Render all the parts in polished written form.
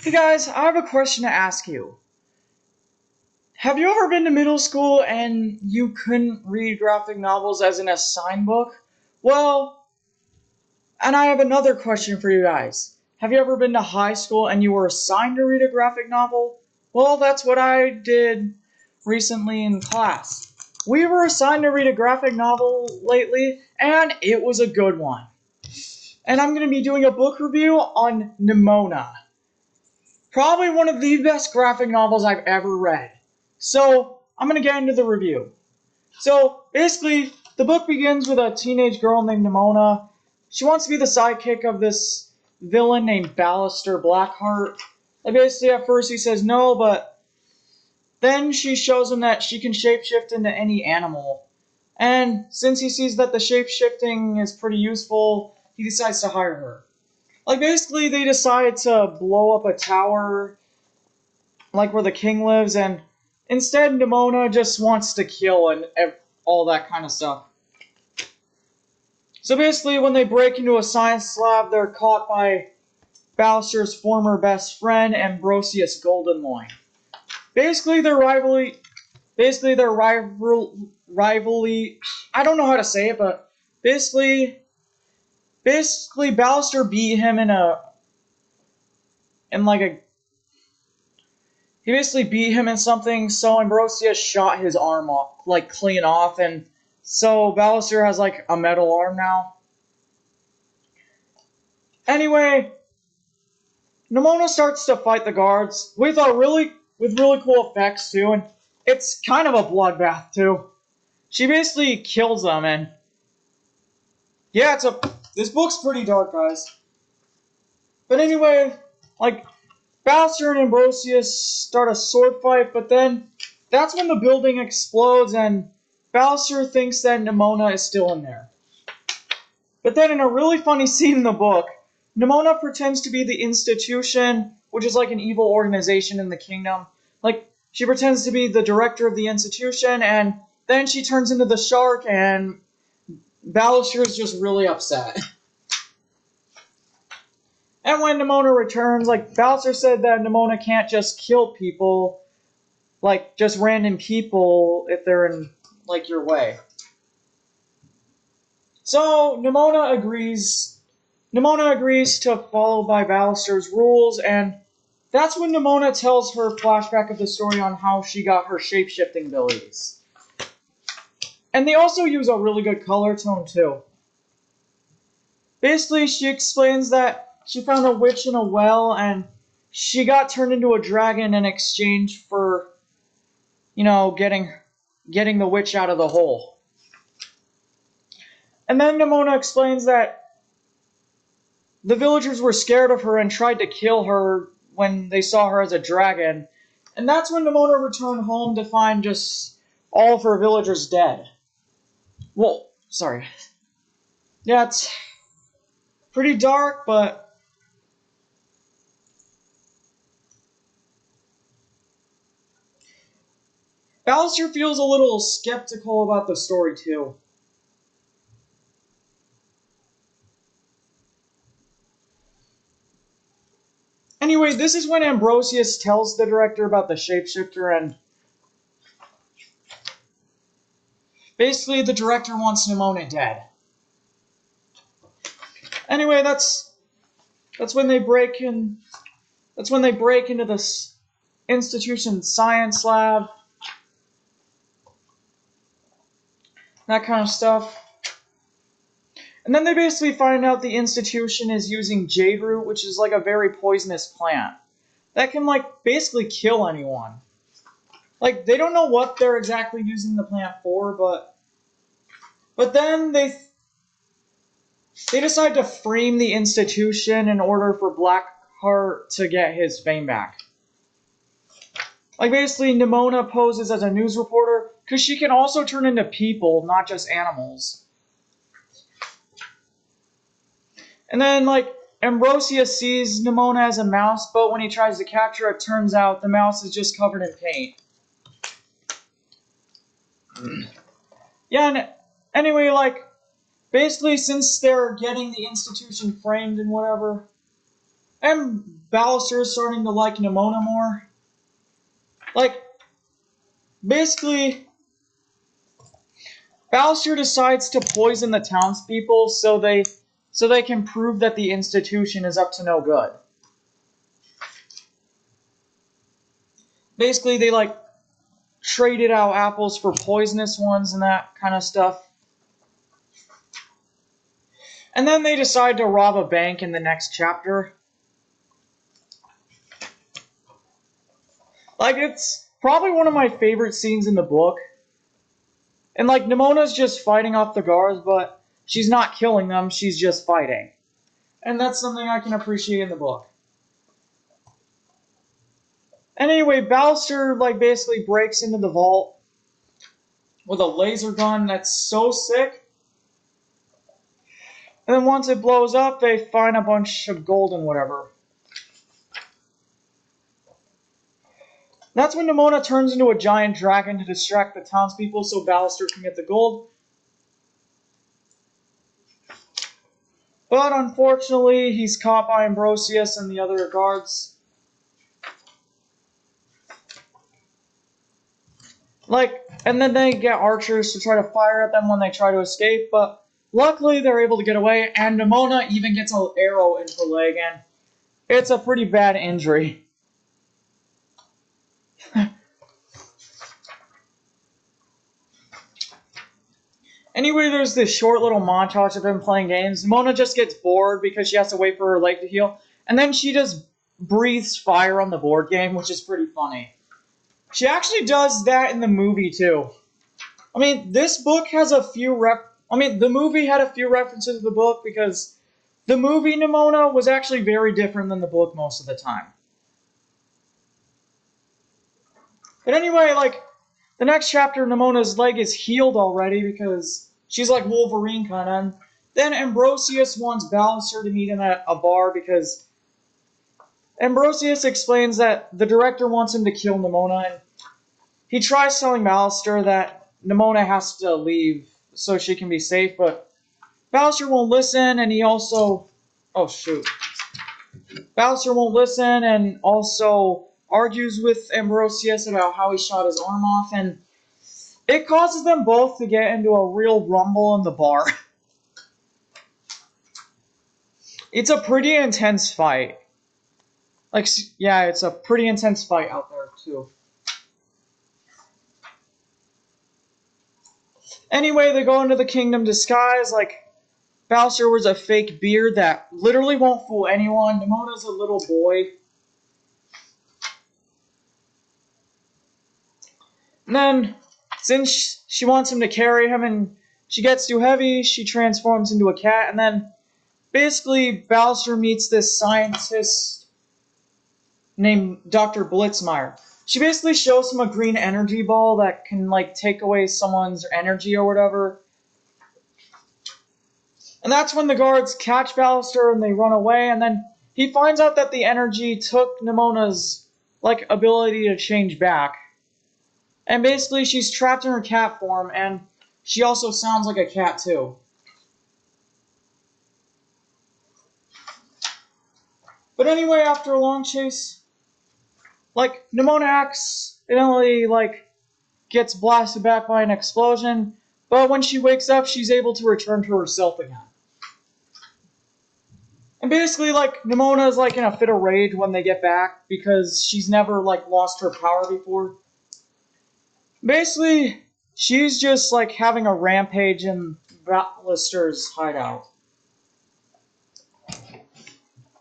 Hey guys, I have a question to ask you. Have you ever been to middle school and you couldn't read graphic novels as an assigned book? Well, and I have another question for you guys. Have you ever been to high school and you were assigned to read a graphic novel? Well, that's what I did recently in class. We were assigned to read a graphic novel lately, and it was a good one. And I'm going to be doing a book review on Nimona. Probably one of the best graphic novels I've ever read. So, I'm going to get into the review. So, basically, the book begins with a teenage girl named Nimona. She wants to be the sidekick of this villain named Ballister Blackheart. Like, basically, at first he says no, but then she shows him that she can shapeshift into any animal. And since he sees that the shapeshifting is pretty useful, he decides to hire her. Like, basically, they decide to blow up a tower, like where the king lives, and instead, Nimona just wants to kill and all that kind of stuff. So basically, when they break into a science lab, they're caught by Ballister's former best friend, Ambrosius Goldenloin. Basically, their rivalry. I don't know how to say it, but basically, Ballister beat him in like a he basically beat him in something, so Ambrosius shot his arm off, like clean off, and so Ballister has like a metal arm now. Anyway, Nimona starts to fight the guards with really cool effects too, and it's kind of a bloodbath too. She basically kills them, and yeah, this book's pretty dark, guys. But anyway, like Ballister and Ambrosius start a sword fight, but then that's when the building explodes and Ballister thinks that Nimona is still in there. But then in a really funny scene in the book, Nimona pretends to be the institution, which is like an evil organization in the kingdom. Like, she pretends to be the director of the institution, and then she turns into the shark, and Ballister is just really upset. And when Nimona returns, like, Ballister said that Nimona can't just kill people, like, just random people, if they're in, like, your way. So, Nimona agrees to follow by Ballister's rules, and that's when Nimona tells her flashback of the story on how she got her shape-shifting abilities. And they also use a really good color tone, too. Basically, she explains that she found a witch in a well, and she got turned into a dragon in exchange for, getting the witch out of the hole. And then Nimona explains that the villagers were scared of her and tried to kill her when they saw her as a dragon. And that's when Nimona returned home to find just all of her villagers dead. Well, sorry. Yeah, it's pretty dark, but Ballister feels a little skeptical about the story, too. Anyway, this is when Ambrosius tells the director about the shapeshifter, and basically the director wants Nimona dead. Anyway, that's when they break in. That's when they break into this institution science lab. That kind of stuff. And then they basically find out the institution is using jade root, which is like a very poisonous plant that can like basically kill anyone. Like, they don't know what they're exactly using the plant for, but then they decide to frame the institution in order for Blackheart to get his fame back. Like, basically, Nimona poses as a news reporter because she can also turn into people, not just animals. And then, like, Ambrosius sees Nimona as a mouse, but when he tries to capture it, turns out the mouse is just covered in paint. Yeah, and anyway, like, basically, since they're getting the institution framed and whatever, And Ballister is starting to like Nimona more. Like, basically, Ballister decides to poison the townspeople so they can prove that the institution is up to no good. Basically, they like traded out apples for poisonous ones and that kind of stuff. And then they decide to rob a bank in the next chapter. Like, it's probably one of my favorite scenes in the book. And like, Nimona's just fighting off the guards, but she's not killing them, she's just fighting. And that's something I can appreciate in the book. And anyway, Ballister like basically breaks into the vault with a laser gun that's so sick. And then once it blows up, they find a bunch of gold and whatever. That's when Nimona turns into a giant dragon to distract the townspeople so Ballister can get the gold. But unfortunately, he's caught by Ambrosius and the other guards. And then they get archers to try to fire at them when they try to escape, but luckily they're able to get away, and Nimona even gets an arrow in her leg, and it's a pretty bad injury. Anyway, there's this short little montage of them playing games. Nimona just gets bored because she has to wait for her leg to heal, and then she just breathes fire on the board game, which is pretty funny. She actually does that in the movie, too. I mean, this book has a few the movie had a few references to the book because the movie Nimona was actually very different than the book most of the time. But anyway, like, the next chapter, Nimona's leg is healed already because she's like Wolverine kind of. And then Ambrosius wants Ballister to meet him at a bar because Ambrosius explains that the director wants him to kill Nimona, and he tries telling Ballister that Nimona has to leave so she can be safe, but Ballister won't listen, and he also... Oh, shoot. Ballister won't listen and also argues with Ambrosius about how he shot his arm off, and it causes them both to get into a real rumble in the bar. It's a pretty intense fight. Like, yeah, it's a pretty intense fight out there, too. Anyway, they go into the kingdom disguise, like, Ballister wears a fake beard that literally won't fool anyone. Nimona's a little boy. And then, since she wants him to carry him and she gets too heavy, she transforms into a cat, and then, basically, Ballister meets this scientist named Dr. Blitzmeyer. She basically shows him a green energy ball that can, like, take away someone's energy or whatever. And that's when the guards catch Ballister and they run away, and then he finds out that the energy took Nimona's, like, ability to change back. And basically, she's trapped in her cat form, and she also sounds like a cat, too. But anyway, after a long chase, like, Nimona accidentally, like, gets blasted back by an explosion, but when she wakes up, she's able to return to herself again. And basically, like, Nimona is, like, in a fit of rage when they get back, because she's never, like, lost her power before. Basically, she's just, like, having a rampage in Ballister's hideout.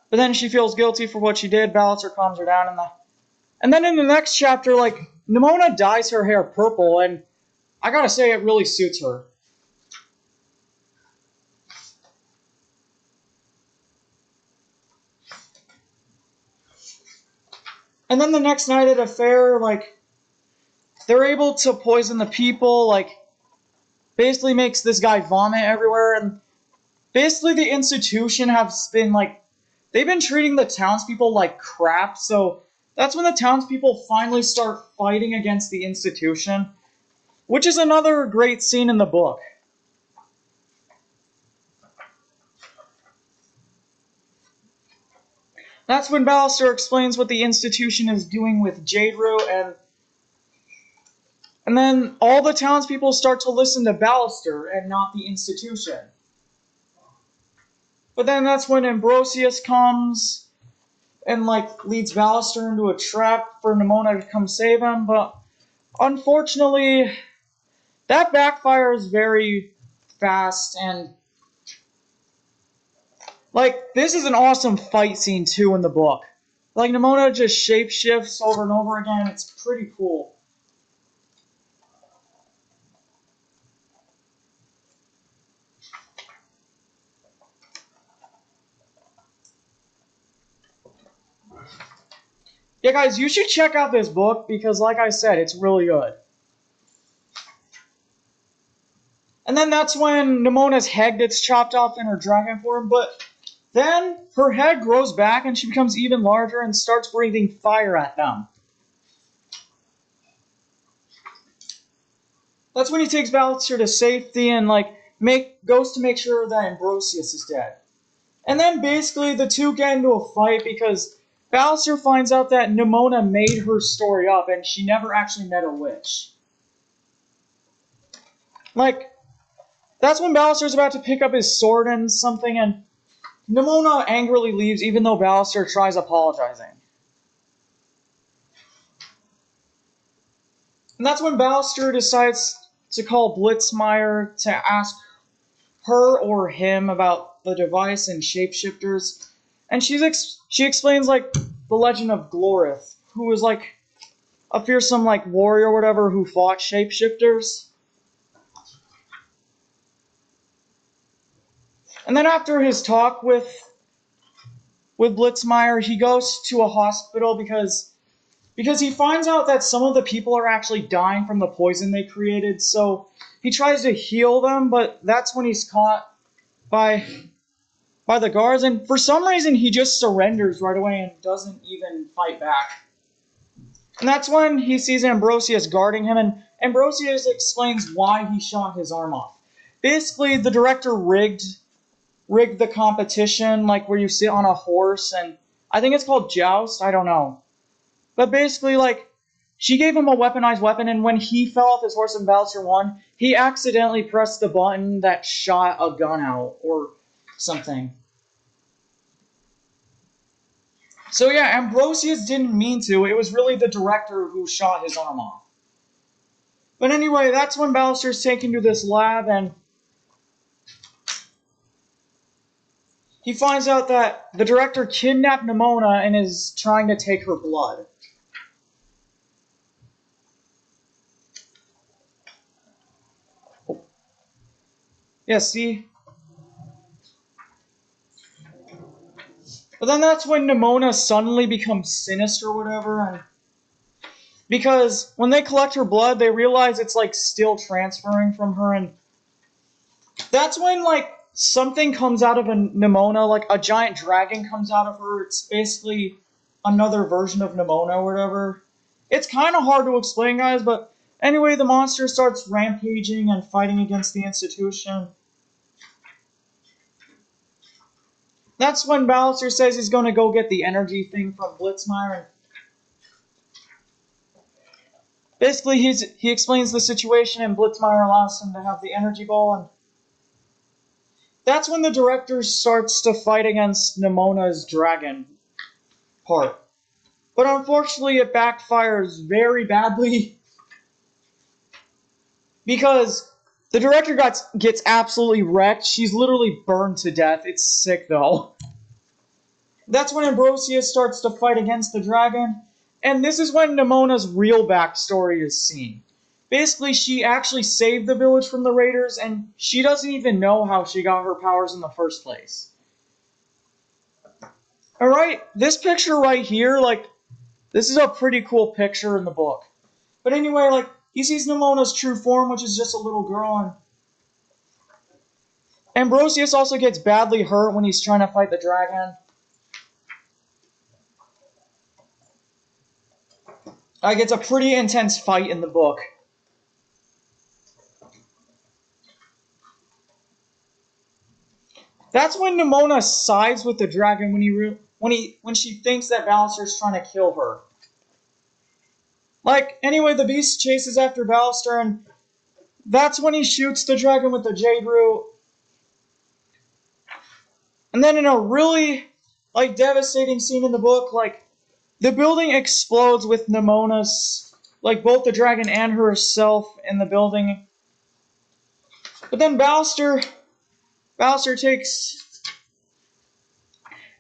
But then she feels guilty for what she did. Ballister calms her down, and then in the next chapter, like, Nimona dyes her hair purple, and I gotta say, it really suits her. And then the next night at a fair, like, they're able to poison the people, like, basically makes this guy vomit everywhere, and basically the institution has been, like, they've been treating the townspeople like crap, so that's when the townspeople finally start fighting against the institution, which is another great scene in the book. That's when Ballister explains what the institution is doing with Jade Root, and then all the townspeople start to listen to Ballister and not the institution. But then that's when Ambrosius comes and leads Ballister into a trap for Nimona to come save him, but unfortunately that backfires very fast, and this is an awesome fight scene too in the book. Nimona just shapeshifts over and over again. It's pretty cool. Yeah, guys, you should check out this book because, like I said, it's really good. And then that's when Nimona's head gets chopped off in her dragon form, but then her head grows back and she becomes even larger and starts breathing fire at them. That's when he takes Ballister to safety and goes to make sure that Ambrosius is dead. And then basically the two get into a fight because Ballister finds out that Nimona made her story up and she never actually met a witch. That's when Ballister's about to pick up his sword and something, and Nimona angrily leaves even though Ballister tries apologizing. And that's when Ballister decides to call Blitzmeyer to ask her or him about the device and shapeshifters. And she explains the legend of Glorith, who was a fearsome warrior or whatever who fought shapeshifters. And then after his talk with Blitzmeyer, he goes to a hospital because he finds out that some of the people are actually dying from the poison they created. So he tries to heal them, but that's when he's caught by the guards, and for some reason he just surrenders right away and doesn't even fight back. And that's when he sees Ambrosius guarding him, and Ambrosius explains why he shot his arm off. Basically, the director rigged the competition, where you sit on a horse, and I think it's called joust, I don't know. But basically, she gave him a weaponized weapon, and when he fell off his horse and Ballister won, he accidentally pressed the button that shot a gun out, or something. So yeah, Ambrosius didn't mean to. It was really the director who shot his arm off. But anyway, that's when Ballister's taken to this lab, and he finds out that the director kidnapped Nimona and is trying to take her blood. Yeah, see? But then that's when Nimona suddenly becomes sinister or whatever, and because when they collect her blood, they realize it's still transferring from her, and that's when something comes out of a Nimona, a giant dragon comes out of her. It's basically another version of Nimona or whatever. It's kind of hard to explain, guys, but anyway, the monster starts rampaging and fighting against the institution. That's when Ballister says he's going to go get the energy thing from Blitzmeyer. And basically, he explains the situation, and Blitzmeyer allows him to have the energy ball. And that's when the director starts to fight against Nimona's dragon part. But unfortunately, it backfires very badly because the director gets absolutely wrecked. She's literally burned to death. It's sick, though. That's when Ambrosius starts to fight against the dragon, and this is when Nimona's real backstory is seen. Basically, she actually saved the village from the raiders, and she doesn't even know how she got her powers in the first place. Alright, this picture right here, this is a pretty cool picture in the book. But anyway, he sees Nimona's true form, which is just a little girl, and Ambrosius also gets badly hurt when he's trying to fight the dragon. It's a pretty intense fight in the book. That's when Nimona sides with the dragon when she thinks that Ballister's trying to kill her. Like, anyway, the beast chases after Ballister, and that's when he shoots the dragon with the jade root. And then in a really, like, devastating scene in the book, like, the building explodes with Nimona's, like, both the dragon and herself in the building. But then Ballister takes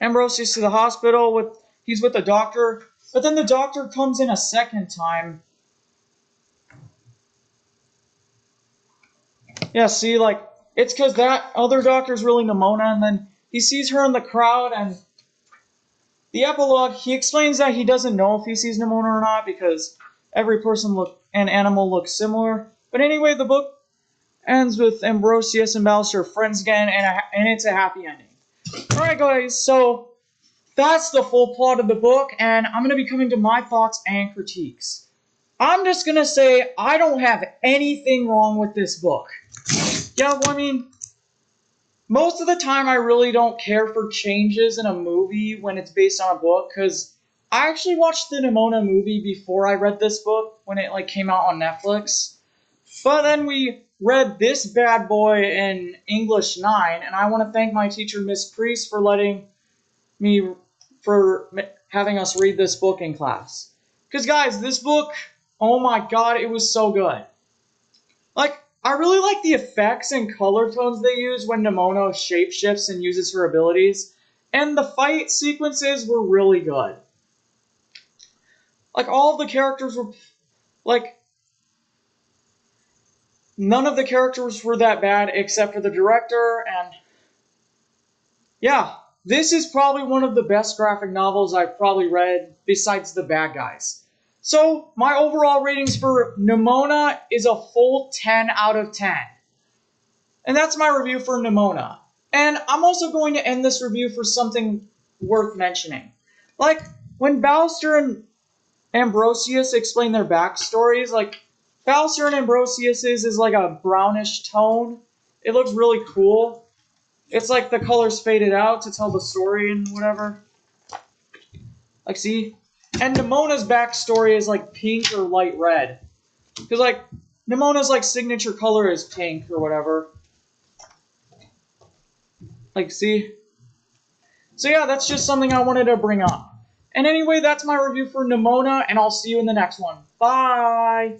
Ambrosius to the hospital. He's with the doctor. But then the doctor comes in a second time. Yeah, see, like, it's because that other doctor's really Nimona, and then he sees her in the crowd, and the epilogue, he explains that he doesn't know if he sees Nimona or not, because every person and animal looks similar. But anyway, the book ends with Ambrosius and Ballister friends again, and it's a happy ending. Alright guys, so that's the full plot of the book, and I'm going to be coming to my thoughts and critiques. I'm just going to say I don't have anything wrong with this book. Yeah, well, I mean, most of the time I really don't care for changes in a movie when it's based on a book, because I actually watched the Nimona movie before I read this book, when it like came out on Netflix. But then we read this bad boy in English 9, and I want to thank my teacher, Miss Priest, for having us read this book in class. Because guys, this book, oh my god, it was so good. Like, I really like the effects and color tones they use when Nimona shapeshifts and uses her abilities, and the fight sequences were really good. Like, all of the characters were, like, none of the characters were that bad except for the director, and yeah, this is probably one of the best graphic novels I've probably read besides The Bad Guys. So, my overall ratings for Nimona is a full 10 out of 10. And that's my review for Nimona. And I'm also going to end this review for something worth mentioning. Like, when Ballister and Ambrosius explain their backstories, like, Ballister and Ambrosius's is like a brownish tone. It looks really cool. It's like the colors faded out to tell the story and whatever. Like, see? And Nimona's backstory is like pink or light red. Because, like, Nimona's, like, signature color is pink or whatever. Like, see? So, yeah, that's just something I wanted to bring up. And anyway, that's my review for Nimona, and I'll see you in the next one. Bye!